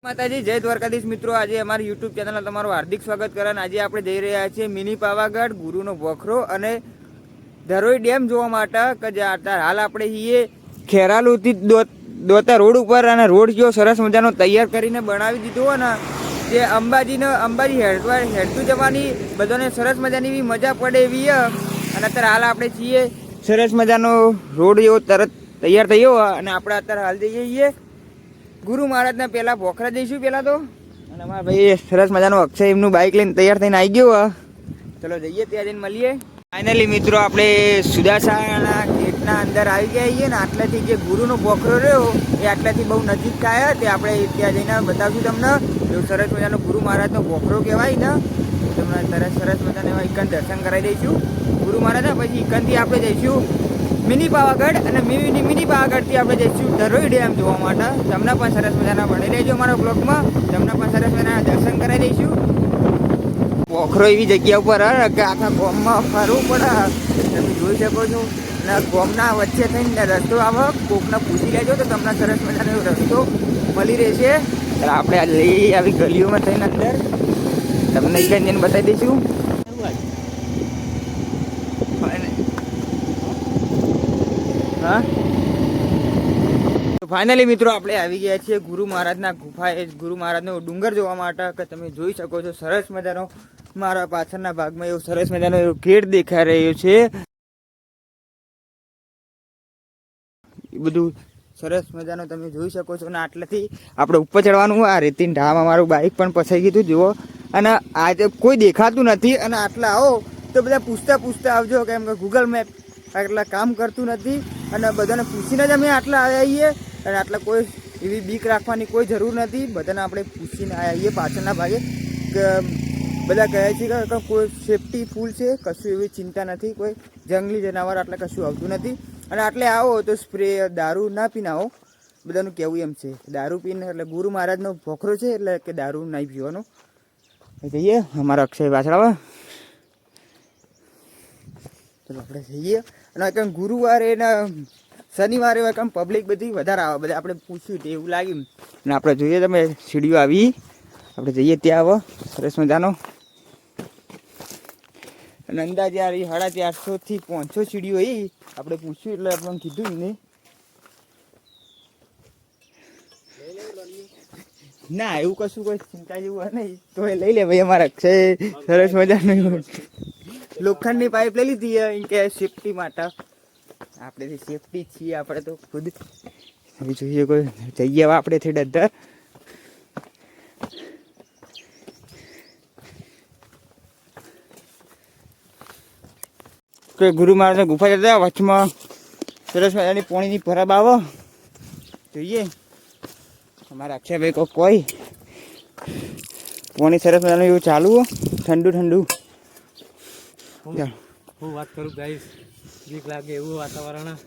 માતાજી જય દ્વારકાધીશ મિત્રો, આજે અમારી યુટ્યુબ ચેનલમાં તમારું હાર્દિક સ્વાગત કરે. આજે આપણે જઈ રહ્યા છીએ મિની પાવાગઢ, ગુરુનો વોખરો અને ધરોઈ ડેમ જોવા માટે. કે હાલ આપણે છીએ ખેરાલુથી દોતા રોડ ઉપર, અને રોડ જો સરસ મજાનો તૈયાર કરીને બનાવી દીધો હોય ને, જે અંબાજી હેડતું જવાની બધાને સરસ મજાની મજા પડે એવી. અને અત્યારે હાલ આપણે છીએ સરસ મજાનો રોડ એવો તરત તૈયાર થયો, અને આપણે અત્યારે હાલ જઈએ છીએ ગુરુ મહારાજના પેલા ભોખરા જઈશું પેલા તો. અને અમારા ભાઈ સરસ મજાનો અક્ષય એમનું બાઇક લઈને તૈયાર થઈને આવી ગયો. ચલો જઈએ, ત્યાં જઈને મળીએ. ફાઇનલી મિત્રો આપણે સુદાસાના ગેટના અંદર આવી ગયા છીએ, ને આટલાથી જે ગુરુનો ભોખરો રહ્યો એ આટલાથી બહુ નજીક થાય. તે આપણે ત્યાં જઈને બતાવશું તમને. એવું સરસ મજાનો ગુરુ મહારાજનો ભોખરો કહેવાય ને, તમને સરસ મજાને એવા ઇકન દર્શન કરાવી દઈશું ગુરુ મહારાજના. પછી ઇકનથી આપણે જઈશું મિની પાવાગઢ, અને મિની પાવાગઢથી આપણે જઈશું ધરોઈ ડેમ જોવા માટે. તમને પણ સરસ મજાના બની રહેજો અમારા બ્લોગમાં, તમને પણ સરસ મજાના દર્શન કરાવી દઈશું. પોખરો એવી જગ્યા ઉપર કે આખા ગામમાં ફરવું પડે, તમે જોઈ શકો છો. અને ગામના વચ્ચે થઈને રસ્તો આવે, કોકને પૂછી લેજો તો તમને સરસ મજાનો રસ્તો મળી રહેશે. આપણે લઈ આવી ગલીઓમાં થઈને અંદર તમને જઈને બતાવી દઈશું. હા, ફાઇનલી મિત્રો આપણે આવી ગયા છીએ ગુરુ મહારાજના ગુફાએ, ગુરુ મહારાજનો ડુંગર જોવા માટે. કે તમે જોઈ શકો છો સરસ મજાનો મારા પાછળના ભાગમાં એવો સરસ મજાનો એવો ગેટ દેખાઈ રહ્યો છે. એ બધું સરસ મજાનો તમે જોઈ શકો છો. અને આટલાથી આપણે ઉપર ચડવાનું. આ રેતીન ઢામાં મારું બાઇક પણ ફસાઈ ગયું જુઓ. અને આજે કોઈ દેખાતું નથી, અને આટલા આવો તો બધા પૂછતા આવજો, કેમ કે ગૂગલ મેપ આટલા કામ કરતું નથી. અને બધાને પૂછીને જ અમે આટલા આવ્યા છીએ. અને આટલા કોઈ એવી બીક રાખવાની કોઈ જરૂર નથી, બધાને આપણે પૂછીને આવ્યા છીએ પાછળના ભાગે. કે બધા કહે છે કે કોઈ સેફટી ફૂલ છે, કશું એવી ચિંતા નથી, કોઈ જંગલી જનાવર આટલે કશું આવતું નથી. અને આટલે આવો તો સ્પ્રે દારૂ ના પીને આવો, બધાનું કહેવું એમ છે. દારૂ પીને એટલે ગુરુ મહારાજનો ભોખરો છે, એટલે કે દારૂ નહીં પીવાનો. જઈએ, અમારા અક્ષય પાછળ આવે. ચલો આપણે જઈએ. અને કંઈ ગુરુવારે ને શનિવારે હોય કંઈ પબ્લિક બધી વધારે આવે, બધા આપણે પૂછ્યું એવું લાગ્યું. અને આપણે જોઈએ તમે સીડીઓ આવી, આપણે જઈએ ત્યાં આવો સરસ મજાનો. અને અંદાજે આ 450 થી 500 સીડીઓ એ આપણે પૂછ્યું, એટલે આપણે કીધું ને ના એવું કશું કોઈ ચિંતા જેવું હોય નહીં, તો એ લઈ લે ભાઈ. અમારા અક્ષય સરસ મજાનું લોખંડની પાઇપ લઈ લીધી એમ કે સેફટી માટે. આપણે સેફટી છીએ આપણે તો ખુદ. હવે જોઈએ કોઈ જઈએ હવે આપણે થી ડર. કોઈ ગુરુ મહારાજને ગુફા જતા વચમાં સરસ મજાની પાણીની ભરાબ આવો. જોઈએ અમારા અક્ષયભાઈ કોઈ પાણી સરસ મજાનું એવું ચાલુ ઠંડુ. હું વાત કરું ગાઈસ, બીક લાગે એવું વાતાવરણ.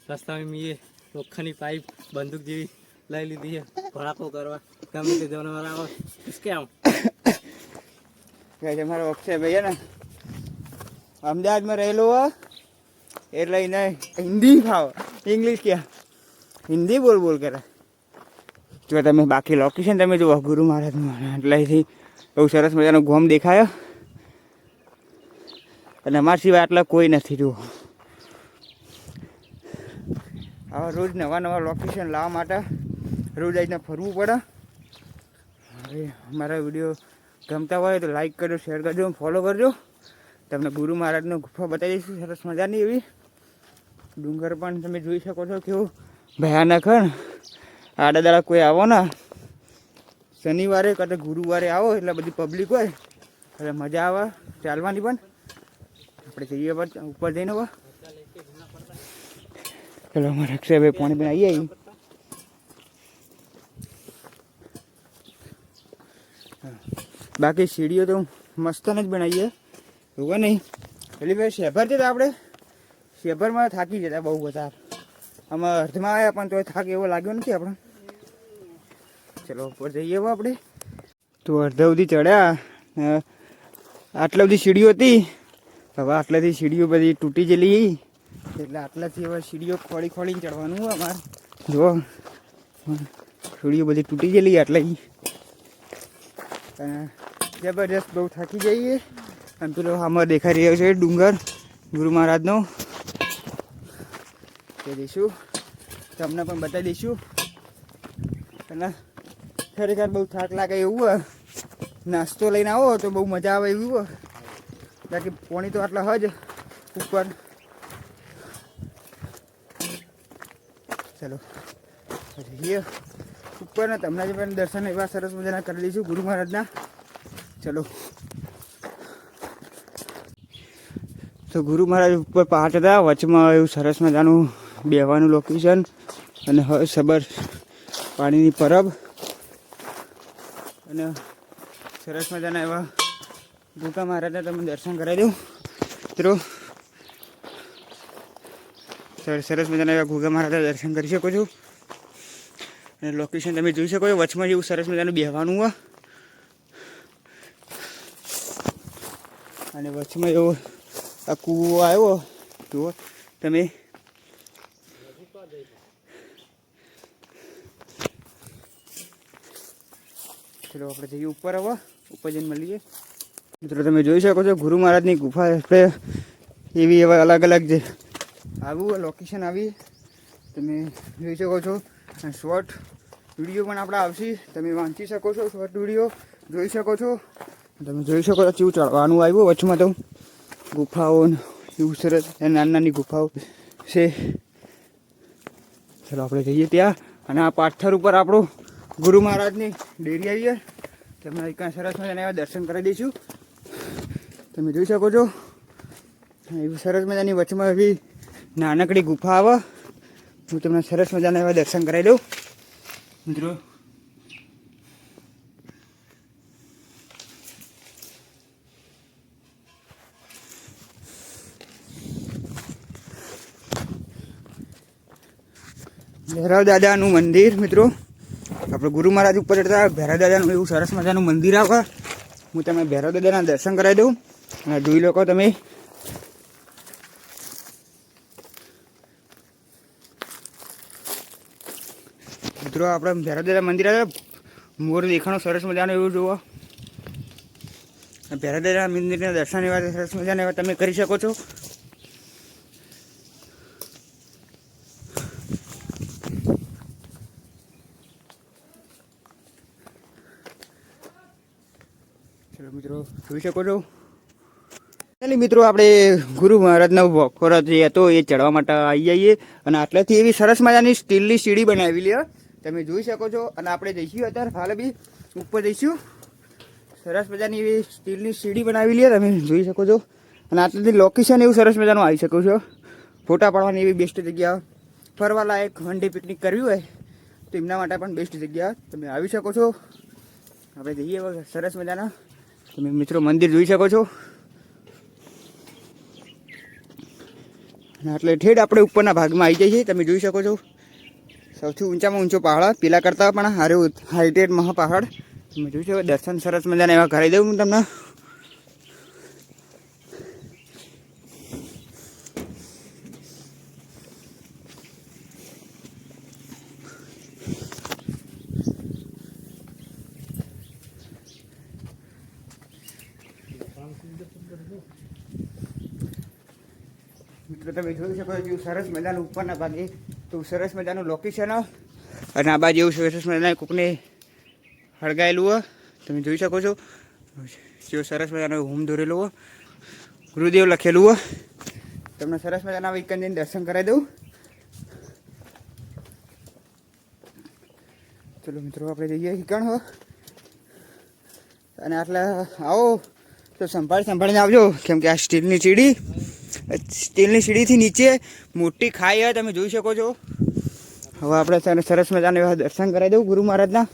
રસ્તામાં મેં લોખંડની પાઇપ બંદૂક જેવી લઈ લીધી છે, ભડાકો કરવા ગમે તે જનાવર આવે કેમ. મારો અક્ષય ભાઈ ને અમદાવાદમાં રહેલો હોય એટલે એને હિન્દી ફાવે, ઇંગ્લિશ ક્યાં હિન્દી બોલ કરે. જો તમે બાકી લોકેશન તમે જુઓ ગુરુ મહારાજનું, એટલેથી બહુ સરસ મજાનો ગોમ દેખાયો. અને અમારા સિવાય આટલા કોઈ નથી. જુઓ આવા રોજ નવા લોકેશન લાવવા માટે રોજ આવીને ફરવું પડે. હવે અમારા વિડીયો ગમતા હોય તો લાઈક કરજો, શેર કરજો, ફોલો કરજો. તમને ગુરુ મહારાજનો ગુફા બતાવી દઈશું સરસ મજાની એવી. ડુંગર પણ તમે જોઈ શકો છો કેવું ભયાનક. આડા દાડા કોઈ આવો ને શનિવારે કાં તો ગુરુવારે આવો એટલે બધી પબ્લિક હોય એટલે મજા આવે ચાલવાની. પણ આપણે જઈએ ઉપર જઈને હવે. ચલો અમારા અક્ષયભાઈ પાણી પણ આવીએ. બાકી સીડીઓ તો મસ્ત જ બનાવીએ એવું નહીં. પેલી ભાઈ શેભરથી તો આપણે શેભરમાં થાકી જતા બહુ બધા. આમાં અર્ધમાં આવ્યા પણ તો થાક એવો લાગ્યો નથી આપણે. ચલો ઉપર જઈએ હવે આપણે. તો અડધા સુધી ચડ્યા, આટલા બધી સીડીઓ હતી. હવે આટલાથી સીડીઓ બધી તૂટી ગયેલી, એટલે આટલાથી હવે સીડીઓ ખોળીને ચડવાનું અમારે. જો સીડીઓ બધી તૂટી ગયેલી એટલે અને જબરજસ્ત બહુ થાકી જઈએ. અને પેલો આમાં દેખાઈ રહ્યો છે ડુંગર ગુરુ મહારાજનો, તે દઈશું તમને પણ બતાવી દઈશું. અને ખરેખર બહુ થાક લાગે એવું હોય, નાસ્તો લઈને આવો તો બહુ મજા આવે એવું હોય. બાકી પાણી તો આટલા હજ ઉપર. ચલો જઈએ ઉપર ને તમને જ પણ દર્શન એવા સરસ મજાના કરી દઈશું ગુરુ મહારાજના. ચલો તો ગુરુ મહારાજ ઉપર પહાડ હતા, વચમાં એવું સરસ મજાનું બેહવાનું લોકેશન અને સબર પાણીની પરબ અને સરસ મજાના એવા ભૂકા મહારાજના તમે દર્શન કરાવી દઉં મિત્રો. સરસ મજાના એવા ઘોઘા મહારાજના દર્શન કરી શકો છો. અને લોકેશન તમે જોઈ શકો છો, વચમાં જેવું સરસ મજાનું બેહવાનું હોય અને વચમાં એવો આ કૂવો આવ્યો જુઓ તમે. ચલો આપણે જઈએ ઉપર. હવે ઉપર જઈને મળીએ મિત્રો. તમે જોઈ શકો છો ગુરુ મહારાજની ગુફા એટલે એવી એવા અલગ અલગ જે આવું લોકેશન આવી તમે જોઈ શકો છો. અને શોર્ટ વિડીયો પણ આપણે આવશે, તમે વાંચી શકો છો, શોર્ટ વિડીયો જોઈ શકો છો. તમે જોઈ શકો છો કેવું ચડવાનું આવ્યું વચમાં તો ગુફાઓ એવું સરસ નાની નાની ગુફાઓ છે. ચલો આપણે જઈએ ત્યાં. અને આ પાથર ઉપર આપણું ગુરુ મહારાજની ડેરી આવીએ, તમને એક સરસ મજાના એવા દર્શન કરી દઈશું. તમે જોઈ શકો છો એવું સરસ મજાની વચમાં એવી નાનકડી ગુફા આવે. હું તમને સરસ મજાના એવા દર્શન કરાવી દઉં મિત્રો. ભૈરવ દાદાનું મંદિર મિત્રો. આપણે ગુરુ મહારાજ ઉપર ચડતા ભૈરવ દાદાનું એવું સરસ મજાનું મંદિર આવે. હું તમે ભૈરવ દાદાના દર્શન કરાવી દઉં અને જોઈ લો તમે. મિત્રો આપણે ભૈરવ દાદા મંદિર આવે, મોર દેખાણો સરસ મજાનો એવું જુઓ. ભૈરવ દાદા મંદિરના દર્શન એવા સરસ મજાના એવા તમે કરી શકો છો. ચલો મિત્રો જોઈ શકો છો. ચાલી મિત્રો આપણે ગુરુ મહારાજનો વખોર જે હતો એ ચડવા માટે આવી જઈએ. અને આટલેથી એવી સરસ મજાની સ્ટીલની સીડી બનાવેલી હોય તમે જોઈ શકો છો. અને આપણે જઈશું અત્યારે હાલ બી ઉપર જઈશું. સરસ મજાની એવી સ્ટીલની સીડી બનાવેલી હોય તમે જોઈ શકો છો. અને આટલેથી લોકેશન એવું સરસ મજાનું આવી શકો છો. ફોટા પાડવાની એવી બેસ્ટ જગ્યા, ફરવા લાયક વન ડે પિકનિક કરવી હોય તો એમના માટે પણ બેસ્ટ જગ્યા તમે આવી શકો છો. આપણે જઈએ સરસ મજાના. તમે મિત્રો મંદિર જોઈ શકો છો. એટલે ઠેઠ આપણે ઉપરના ભાગમાં આવી જઈએ. તમે જોઈ શકો છો સૌથી ઊંચામાં ઊંચો પહાડ, પેલા કરતાં પણ સારું હાઇટેડ મહા પહાડ તમે જોઈ શકો. દર્શન સરસ મજાના એવા કરાવી દઉં હું તમને. મિત્રો તમે જોઈ શકો છો સરસ મજાનું ઉપરના ભાગે તો સરસ મજાનું લોકેશન. અને આ બાજુ એવું સરસ મજાના કોકને હળગાયેલું હોય તમે જોઈ શકો છો. જેવું સરસ મજાનો હોમ દોરેલો હોય, ગુરુદેવ લખેલું હોય. તમને સરસ મજાના વિકંદીને દર્શન કરાવી દઉં. ચલો મિત્રો આપણે જઈએ હિકણ હો. અને આટલા આવો તો સંભાળીને આવજો, કેમ કે આ સ્ટીલની સીડીથી નીચે મોટી ખાઈ હોય તમે જોઈ શકો છો. હવે આપણે સરસ મજાના એવા દર્શન કરાવી દઉં ગુરુ મહારાજના.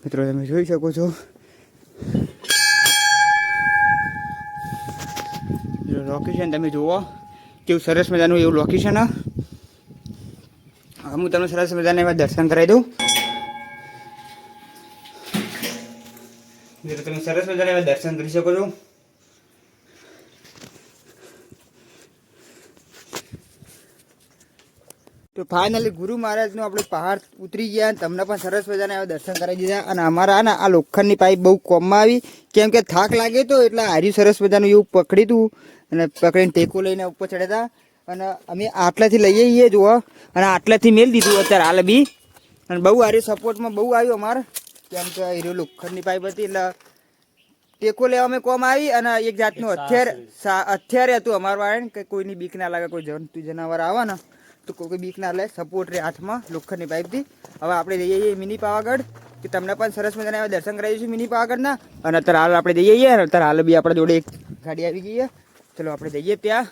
મિત્રો તમે જોઈ શકો છો લોકેશન તમે જુઓ કેવું સરસ મજાનું એવું લોકેશન. હું તમને સરસ મજાના એવા દર્શન કરાવી દઉં. તમે સરસ મજાના એવા દર્શન કરી શકો છો. તો ફાઇનલી ગુરુ મહારાજનું આપણે પહાડ ઉતરી ગયા અને તમને પણ સરસ મજાના એવા દર્શન કરાવી દીધા. અને અમારા આ લોખંડની પાઇપ બહુ કોમમાં આવી, કેમ કે થાક લાગે તો એટલે હાર્યું સરસ મજાનું એવું પકડ્યું હતું અને પકડીને ટેકો લઈને ઉપર ચડ્યા હતા. અને અમે આટલાથી લઈએ છીએ જુઓ, અને આટલાથી મેળ દીધું અત્યારે હાલ બી. અને બહુ હારી સપોર્ટમાં બહુ આવ્યું અમારે, કેમ કે હીરો લોખંડની પાઇપ હતી એટલે ટેકો લેવામાં કોમ આવી. અને એક જાતનું અત્યારે હતું અમારું વાળે કે કોઈની બીક ના લાગે, કોઈ જંતુ જનાવર આવે ને તો કોઈ બીક ના લે, સપોર્ટ રહે હાથમાં લોખંડની પાઇપથી. હવે આપણે જઈએ છીએ મિની પાવાગઢ, કે તમને પણ સરસ મજાના એવા દર્શન કરાવીશું મિની પાવાગઢના. અને અત્યારે હાલ આપણે જઈએ છીએ, અત્યારે હાલ બી આપણા જોડે એક ગાડી આવી ગઈ છે. ચલો આપણે જઈએ ત્યાં.